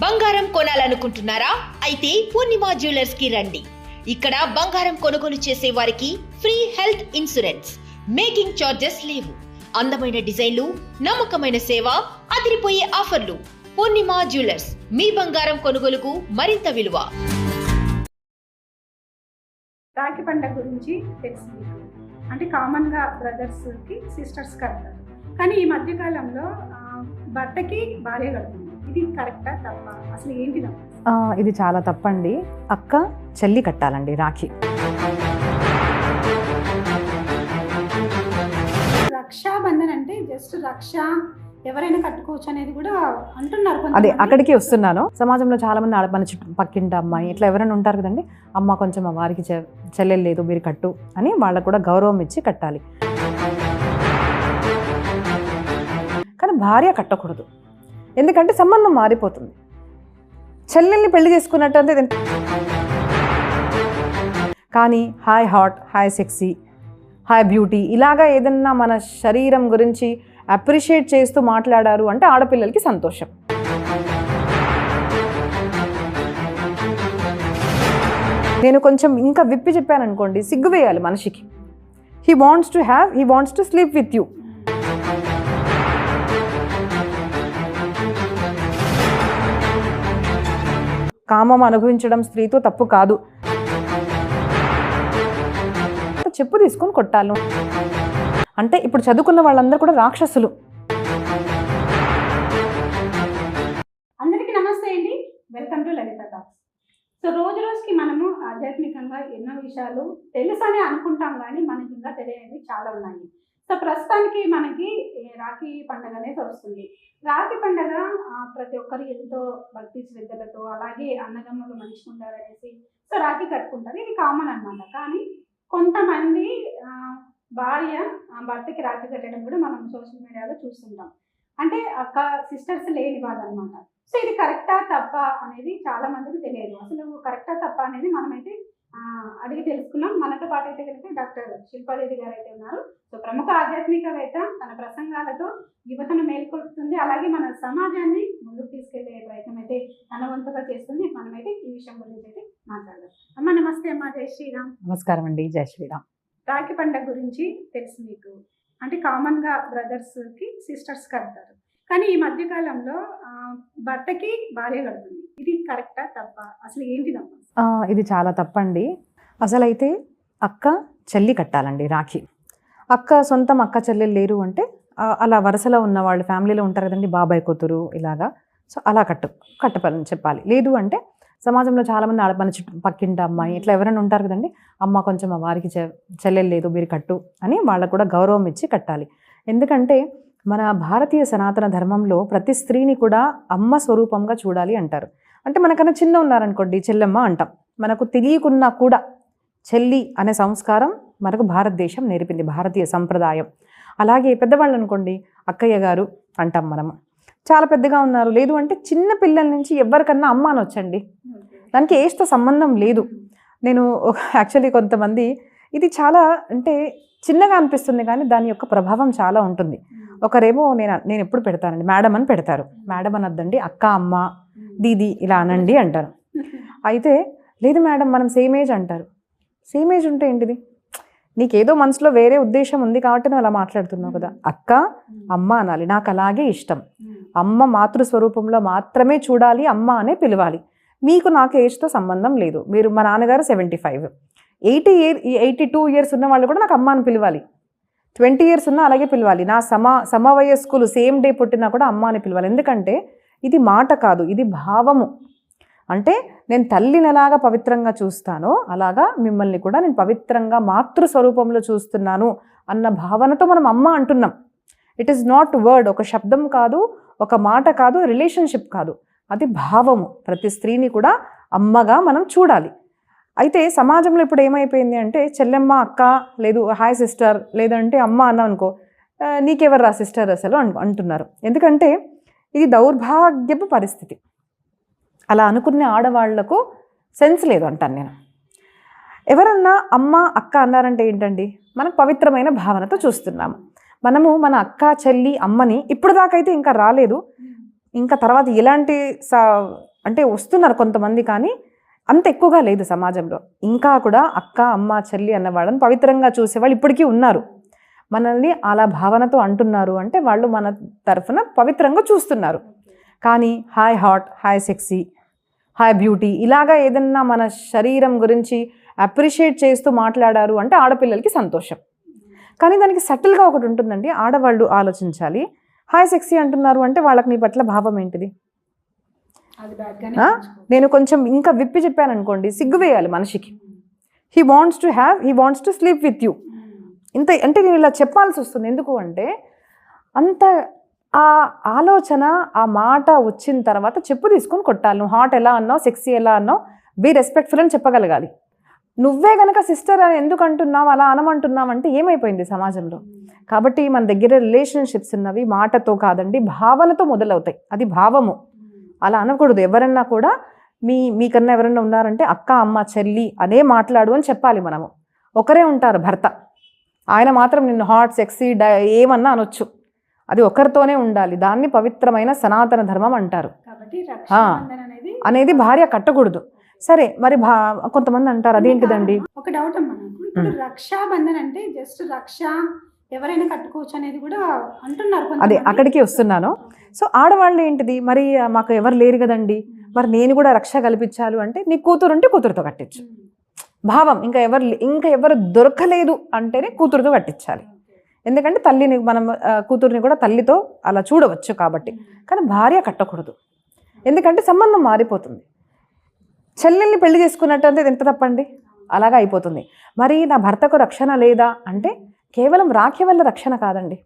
బంగారం కొనాలనుకుంటున్నారా? అయితే పూర్ణిమ జ్యువెలర్స్ కి రండి. ఇక్కడ బంగారం కొనుగోలు చేసే వారికి free health insurance, making charges లేవు. అందమైన డిజైన్లు, నమ్మకమైన సేవ, అదిరిపోయే ఆఫర్లు. పూర్ణిమ జ్యువెలర్స్, మీ బంగారం కొనుగోలుకు మరింత విలువ. రాఖీ పండుగ గురించి తెలుసు మీకు. అంటే కామన్గా బ్రదర్స్కి సిస్టర్స్ కడతారు, కానీ ఈ మధ్యకాలంలో భర్తకి భార్య కడుతుంది. ఇది కరెక్టా తప్ప? అసలు ఏంటి తప్ప? ఇది చాలా తప్పండి. అక్క చెల్లి కట్టాలండి రాఖీ. రక్షాబంధన్ అంటే జస్ట్ రక్ష ఎవరైనా కట్టుకోవచ్చు అనేది కూడా అంటున్నారు. అదే అక్కడికి వస్తున్నాను. సమాజంలో చాలా మంది మన చుట్టూ పక్కింటి అమ్మాయి ఇట్లా ఎవరైనా ఉంటారు కదండి, అమ్మ కొంచెం మా వారికి చెల్లెలు లేదు మీరు కట్టు అని వాళ్ళకు కూడా గౌరవం ఇచ్చి కట్టాలి. కానీ భార్య కట్టకూడదు, ఎందుకంటే సంబంధం మారిపోతుంది. చెల్లెల్ని పెళ్లి చేసుకున్నట్టు అంతే. కానీ hi hot, hi sexy, hi beauty ఇలాగా ఏదన్నా మన శరీరం గురించి అప్రిషియేట్ చేస్తూ మాట్లాడారు అంటే ఆడపిల్లలకి సంతోషం. నేను కొంచెం ఇంకా విప్పి చెప్పాను అనుకోండి, సిగ్గు వేయాలి మనిషికి. He wants to sleep with you. కామం అనుభవించడం స్త్రీతో తప్పు కాదు. చెప్పు తీసుకొని కొట్టాలి అంటే ఇప్పుడు చదువుకున్న వాళ్ళందరూ కూడా రాక్షసులు. అందరికీ నమస్తే అండి, welcome to Lalitha talks. So రోజు రోజుకి మనము ఆధ్యాత్మికంగా ఎన్నో విషయాలు తెలుసని అనుకుంటాం, కానీ మనకి ఇంకా తెలియనివి చాలా ఉన్నాయి. సో ప్రస్తుతానికి మనకి రాఖీ పండుగ అనేది వస్తుంది. రాఖీ పండుగ ప్రతి ఒక్కరు ఎంతో భక్తి శ్రద్ధలతో, అలాగే అన్నదమ్ములు మంచిగా ఉండాలనేసి సో రాఖీ కట్టుకుంటారు. ఇది కామన్ అన్నమాట. కానీ కొంతమంది భార్య భర్తకి రాఖీ కట్టడం కూడా మనం సోషల్ మీడియాలో చూస్తుంటాం. అంటే అక్క సిస్టర్స్ లేని వాళ్ళు అనమాట. సో ఇది కరెక్టా తప్ప అనేది చాలా మందికి తెలియదు. అసలు కరెక్టా తప్ప అనేది మనమైతే అడిగి తెలుసుకున్నాం. మనతో పాటు అయితే కనుక డాక్టర్ శిల్పాదేవి గారు అయితే ఉన్నారు. సో ప్రముఖ ఆధ్యాత్మికవేత్త, తన ప్రసంగాలతో యువతను మేల్కొల్పుతుంది, అలాగే మన సమాజాన్ని ముందుకు తీసుకెళ్లే ప్రయత్నం అయితే తన వంతుగా చేస్తుంది. మనమైతే ఈ విషయం గురించి అయితే మాట్లాడదాం. అమ్మ నమస్తే. అమ్మ జై శ్రీరామ్. నమస్కారం అండి, జై శ్రీరామ్. రాఖీ పండుగ గురించి తెలుసు మీకు. అంటే కామన్గా బ్రదర్స్కి సిస్టర్స్ కడతారు, కానీ ఈ మధ్యకాలంలో భర్తకి భార్య కడుతుంది. ఇది కరెక్టా తప్ప? అసలు ఏంటి తప్ప? ఇది చాలా తప్పండి. అసలైతే అక్క చెల్లి కట్టాలండి రాఖీ. సొంతం అక్క చెల్లెలు లేరు అంటే అలా వరుసలో ఉన్న వాళ్ళు ఫ్యామిలీలో ఉంటారు కదండి, బాబాయ్ కూతురు ఇలాగా. సో అలా కట్టపాలని చెప్పాలి. లేదు అంటే సమాజంలో చాలామంది మన చుట్టూ పక్కింటి అమ్మాయి ఇట్లా ఎవరైనా ఉంటారు కదండి, అమ్మ కొంచెం మా వారికి చెల్లెలు లేదు మీరు కట్టు అని వాళ్ళకు కూడా గౌరవం ఇచ్చి కట్టాలి. ఎందుకంటే మన భారతీయ సనాతన ధర్మంలో ప్రతి స్త్రీని కూడా అమ్మ స్వరూపంగా చూడాలి అంటారు. అంటే మనకన్నా చిన్న ఉన్నారనుకోండి చెల్లెమ్మ అంటాం. మనకు తెలియకున్నా కూడా చెల్లి అనే సంస్కారం మనకు భారతదేశం నేర్పింది, భారతీయ సంప్రదాయం. అలాగే పెద్దవాళ్ళు అనుకోండి అక్కయ్య గారు అంటాం మనము. చాలా పెద్దగా ఉన్నారు, లేదు అంటే చిన్న పిల్లల నుంచి ఎవరికన్నా అమ్మ అనొచ్చండి. దానికి ఏజ్తో సంబంధం లేదు. నేను యాక్చువల్లీ కొంతమంది ఇది అంటే చిన్నగా అనిపిస్తుంది, కానీ దాని యొక్క ప్రభావం చాలా ఉంటుంది. ఒకరేమో నేను ఎప్పుడు పెడతానండి మేడం అని పెడతారు. మేడం అనొద్దండి, అక్క, అమ్మ, దీది ఇలా అనండి అంటారు. అయితే లేదు మేడం మనం సేమ్ ఏజ్ అంటారు. సేమ్ ఏజ్ ఉంటే ఏంటిది, నీకేదో మనసులో వేరే ఉద్దేశం ఉంది కాబట్టి నువ్వు అలా మాట్లాడుతున్నావు కదా. అక్క, అమ్మ అనాలి. నాకు అలాగే ఇష్టం. అమ్మ మాతృస్వరూపంలో మాత్రమే చూడాలి, అమ్మ అనే పిలవాలి. మీకు నాకు ఏజ్తో సంబంధం లేదు. మీరు మా నాన్నగారు 75, 82 ఇయర్స్ ఉన్న వాళ్ళు కూడా నాకు అమ్మ అని పిలవాలి. 20 ఇయర్స్ ఉన్నా అలాగే పిలవాలి. నా సమవయస్కులు సేమ్ డే పుట్టినా కూడా అమ్మ అని పిలవాలి. ఎందుకంటే ఇది మాట కాదు, ఇది భావము. అంటే నేను తల్లిని ఎలాగా పవిత్రంగా చూస్తానో అలాగా మిమ్మల్ని కూడా నేను పవిత్రంగా మాతృస్వరూపంలో చూస్తున్నాను అన్న భావనతో మనం అమ్మ అంటున్నాం. ఇట్ ఈస్ నాట్ వర్డ్, ఒక శబ్దం కాదు, ఒక మాట కాదు, రిలేషన్షిప్ కాదు, అది భావము. ప్రతి స్త్రీని కూడా అమ్మగా మనం చూడాలి. అయితే సమాజంలో ఇప్పుడు ఏమైపోయింది అంటే చెల్లెమ్మ, అక్క, లేదు హాయ్ సిస్టర్, లేదంటే అమ్మ అన్నావు అనుకో, నీకెవరు రా సిస్టర్ అసలు అంటున్నారు. ఎందుకంటే ఇది దౌర్భాగ్యపు పరిస్థితి. అలా అనుకునే ఆడవాళ్లకు సెన్స్ లేదు అంటాను నేను. ఎవరన్నా అమ్మ, అక్క అన్నారంటే ఏంటండి, మనం పవిత్రమైన భావనతో చూస్తున్నాము. మనము మన అక్క, చెల్లి, అమ్మని ఇప్పుడు దాకైతే ఇంకా రాలేదు. ఇంకా తర్వాత ఇలాంటి అంటే వస్తున్నారు కొంతమంది, కానీ అంత ఎక్కువగా లేదు సమాజంలో. ఇంకా కూడా అక్క, అమ్మ, చెల్లి అన్న వాళ్ళని పవిత్రంగా చూసేవాళ్ళు ఇప్పటికీ ఉన్నారు. మనల్ని అలా భావనతో అంటున్నారు అంటే వాళ్ళు మన తరఫున పవిత్రంగా చూస్తున్నారు. కానీ hi hot, hi sexy, hi beauty ఇలాగా ఏదన్నా మన శరీరం గురించి అప్రిషియేట్ చేస్తూ మాట్లాడారు అంటే ఆడపిల్లలకి సంతోషం. కానీ దానికి సటిల్గా ఒకటి ఉంటుందండి, ఆడవాళ్ళు ఆలోచించాలి. హాయ్ సెక్సీ అంటున్నారు అంటే వాళ్ళకి నీ పట్ల భావం ఏంటిది? నేను కొంచెం ఇంకా విప్పి చెప్పాను అనుకోండి, సిగ్గు వేయాలి మనిషికి. He wants to sleep with you. ఇంత అంటే నేను ఇలా చెప్పాల్సి వస్తుంది. ఎందుకు అంటే అంత ఆ ఆలోచన, ఆ మాట వచ్చిన తర్వాత చెప్పు తీసుకొని కొట్టాలి. నువ్వు హాట్ ఎలా అన్నావు, సెక్సీ ఎలా అన్నావు, బీ రెస్పెక్ట్ఫుల్ అని చెప్పగలగాలి. నువ్వే కనుక సిస్టర్ అని ఎందుకు అంటున్నావు, అలా అనమంటున్నావు అంటే ఏమైపోయింది సమాజంలో. కాబట్టి మన దగ్గర రిలేషన్షిప్స్ ఉన్నవి మాటతో కాదండి, భావనతో మొదలవుతాయి. అది భావము, అలా అనకూడదు. ఎవరన్నా కూడా మీకన్నా ఎవరన్నా ఉన్నారంటే అక్క, అమ్మ, చెల్లి అనే మాట్లాడు అని చెప్పాలి. మనము ఒకరే ఉంటారు భర్త, ఆయన మాత్రం నిన్ను హాట్, సెక్సీ ఏమన్నా అనొచ్చు. అది ఒకరితోనే ఉండాలి. దాన్ని పవిత్రమైన సనాతన ధర్మం అంటారు. అనేది భార్య కట్టకూడదు. సరే, మరి కొంతమంది అంటారు అదేంటిదండి. ఒక డౌట్ అమ్మా నాకు, ఇప్పుడు రక్షాబంధన్ అంటే జస్ట్ రక్ష ఎవరైనా కట్టుకోవచ్చు అనేది కూడా అంటున్నారు. అదే అక్కడికి వస్తున్నాను. సో ఆడవాళ్ళు ఏంటిది, మరి మాకు ఎవరు లేరు కదండి, మరి నేను కూడా రక్ష కల్పించాలి అంటే నీ కూతురు ఉంటే కూతురుతో కట్టించు. భావం ఇంకా ఎవరు దొరకలేదు అంటేనే కూతురుతో కట్టించాలి. ఎందుకంటే తల్లిని మనం కూతుర్ని కూడా తల్లితో అలా చూడవచ్చు కాబట్టి. కానీ భార్య కట్టకూడదు, ఎందుకంటే సంబంధం మారిపోతుంది. చెల్లెల్ని పెళ్లి చేసుకున్నట్టు అంటే ఎంత తప్పండి, అలాగా అయిపోతుంది. మరి నా భర్తకు రక్షణ లేదా అంటే కేవలం రాఖీ వల్ల రక్షణ కాదండి.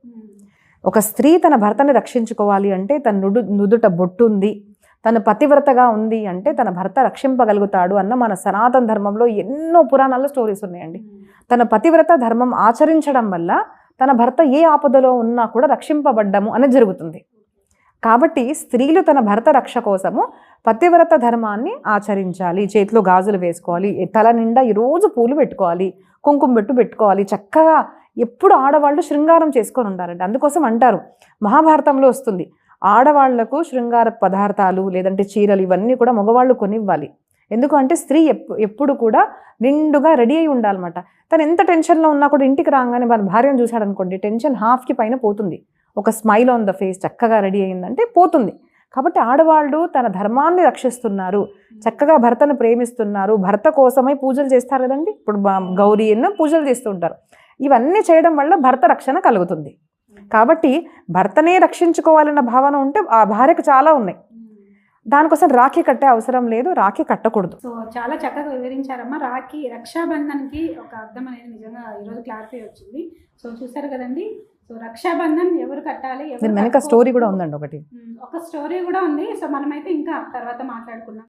ఒక స్త్రీ తన భర్తని రక్షించుకోవాలి అంటే తన నుదుట బొట్టు ఉంది, తన పతివ్రతగా ఉంది అంటే తన భర్త రక్షింపగలుగుతాడు అన్న మన సనాతన ధర్మంలో ఎన్నో పురాణాల్లో స్టోరీస్ ఉన్నాయండి. తన పతివ్రత ధర్మం ఆచరించడం వల్ల తన భర్త ఏ ఆపదలో ఉన్నా కూడా రక్షింపబడ్డము అనేది జరుగుతుంది. కాబట్టి స్త్రీలు తన భర్త రక్ష కోసము పతివ్రత ధర్మాన్ని ఆచరించాలి. చేతిలో గాజులు వేసుకోవాలి, తల నిండా ఈరోజు పూలు పెట్టుకోవాలి, కుంకుమ పెట్టుకోవాలి. చక్కగా ఎప్పుడు ఆడవాళ్ళు శృంగారం చేసుకొని ఉండాలండి. అందుకోసం అంటారు, మహాభారతంలో వస్తుంది, ఆడవాళ్లకు శృంగార పదార్థాలు లేదంటే చీరలు ఇవన్నీ కూడా మగవాళ్ళు కొనివ్వాలి. ఎందుకంటే స్త్రీ ఎప్పుడు కూడా నిండుగా రెడీ అయి ఉండాలన్నమాట. తను ఎంత టెన్షన్లో ఉన్నా కూడా ఇంటికి రాగానే మన భార్యను చూశాడనుకోండి, టెన్షన్ హాఫ్కి పైన పోతుంది. ఒక స్మైల్ ఆన్ ద ఫేస్, చక్కగా రెడీ అయిందంటే పోతుంది. కాబట్టి ఆడవాళ్ళు తన ధర్మాన్ని రక్షిస్తున్నారు, చక్కగా భర్తను ప్రేమిస్తున్నారు, భర్త కోసమై పూజలు చేస్తారు కదండి. ఇప్పుడు గౌరీ ఎన్నో పూజలు చేస్తూ ఉంటారు. ఇవన్నీ చేయడం వల్ల భర్త రక్షణ కలుగుతుంది. కాబట్టి భర్తనే రక్షించుకోవాలన్న భావన ఉంటే ఆ భార్యకు చాలా ఉన్నాయి. దానికోసం రాఖీ కట్టే అవసరం లేదు, రాఖీ కట్టకూడదు. సో చాలా చక్కగా వివరించారమ్మా. రక్షాబంధన్కి ఒక అర్థం అనేది నిజంగా ఈరోజు క్లారిఫై వచ్చింది. సో చూసారు కదండి. సో రక్షాబంధన్ ఎవరు కట్టాలి, వెనక స్టోరీ కూడా ఉందండి, ఒక స్టోరీ కూడా ఉంది. సో మనమైతే ఇంకా తర్వాత మాట్లాడుకున్నాం.